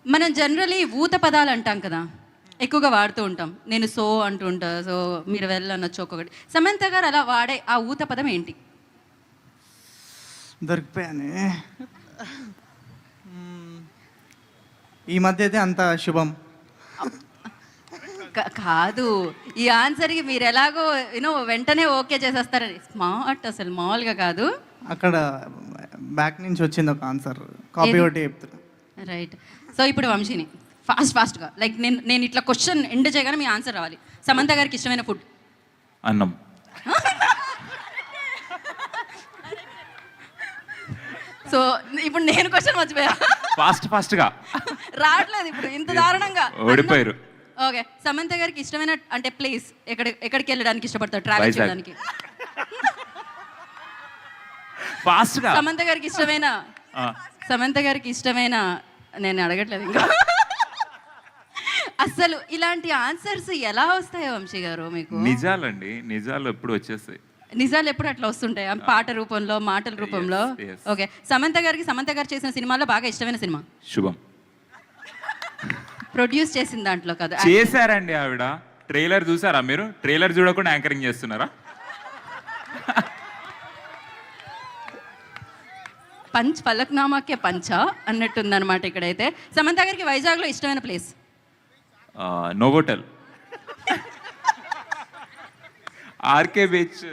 మనం జనరలీ ఊత పదాలు అంటాం కదా, ఎక్కువగా వాడుతూ ఉంటాం. నేను సో అంటూ ఉంటా, సో మీరు వెళ్ళనొచ్చు ఒక్కొక్కటి. సమంత గారు అలా వాడే ఆ ఊత పదం ఏంటి? దొరికిపోయానే. ఈ మధ్య అయితే అంత శుభం కాదు, ఈ ఆన్సర్కి మీరు ఎలాగో వెంటనే ఓకే చేసేస్తారని స్మార్ట్, అసలు మామూలుగా కాదు. అక్కడ బ్యాక్ నుంచి వచ్చింది ఒక ఆన్సర్, కాపీ ఒకటి చెప్తున్నా. రైట్. సో ఇప్పుడు వంశీని ఫాస్ట్గా లైక్ నేను ఇట్లా క్వశ్చన్ ఎండ్ చేయగానే మీ ఆన్సర్ రావాలి. సమంత గారికి ఇష్టమైన ఫుడ్? అన్నం. సో ఇప్పుడు నేను క్వశ్చన్ మర్చిపోయా. ఫాస్ట్గా రావట్లేదు ఇప్పుడు ఇంత దారుణంగా. ఓడిపోయారు. ఓకే, సమంత గారికి ఇష్టమైన అంటే ప్లేస్ ఎక్కడికి వెళ్ళడానికి ఇష్టపడతారు ట్రావెల్ వైజాగ్. చేయడానికి? ఫాస్ట్గా సమంత గారికి ఇష్టమైన నేను అడగట్లేదు ఇంకా. అసలు ఇలాంటి ఆన్సర్స్ ఎలా వస్తాయో వంశీ గారు మీకు? నిజాలండి, నిజాలు ఎప్పుడు వచ్చేస్తాయి. నిజాలు ఎప్పుడు అట్లా వస్తుంటాయి పాట రూపంలో, మాటల రూపంలో. ఓకే, సమంత గారు చేసిన సినిమాలో బాగా ఇష్టమైన సినిమా? శుభం. ప్రొడ్యూస్ చేసిన దాంట్లో కదా చేశారండి ఆవిడ. ట్రైలర్ చూసారా మీరు? ట్రైలర్ చూడకుండా యాంకరింగ్ చేస్తున్నారా? పంచ్ ఫలక్నామాకే పంచా అన్నట్టుందన్నమాట ఇక్కడైతే. సమంత గారికి వైజాగ్లో ఇష్టమైన ప్లేస్? Novotel, RK beach.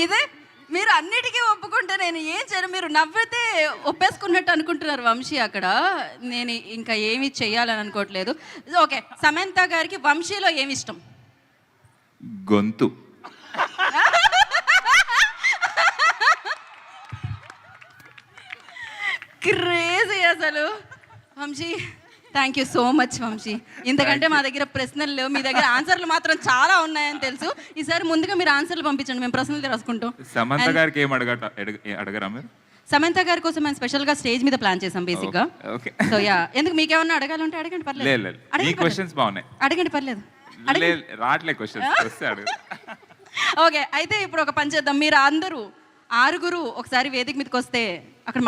ఇదే మీరు అన్నిటికీ ఒప్పుకుంటే నేను ఏం చేయను. మీరు నవ్వితే ఒప్పేసుకున్నట్టు అనుకుంటున్నారు వంశీ అక్కడ. నేను ఇంకా ఏమి చెయ్యాలని అనుకోవట్లేదు. ఓకే, సమంత గారికి వంశీలో ఏమి ఇష్టం? గొంతు. క్రేజీ అసలు. Vamshi, thank you so much Vamshi. ఇంతకంటే మా దగ్గర ప్రశ్నలు లేవు, మీ దగ్గర ఆన్సర్లు మాత్రం చాలా ఉన్నాయని తెలుసు. ఈసారి ముందుగా మీరు ఆన్సర్లు పంపించండి, మేము ప్రశ్నలు రాసుకుంటాం. సమంత గారికి ఏం అడగరా మీరు? సమంత గారి కోసం మేము స్పెషల్గా స్టేజ్ మీద ప్లాన్ చేసాం బేసిక్గా. సో యా, ఎందుకు మీకేమన్నా అడగాలంటే అడగండి, పర్లేదు. క్వశ్చన్స్ బాగున్నాయి, అడగండి, పర్లేదు. రావట్లే క్వశ్చన్స్ వస్తే అడుగు. ఓకే, అయితే ఇప్పుడు ఒక పని చేద్దాం. మీరు అందరూ 6 ఒకసారి వేదిక మీదకి వస్తే అక్కడ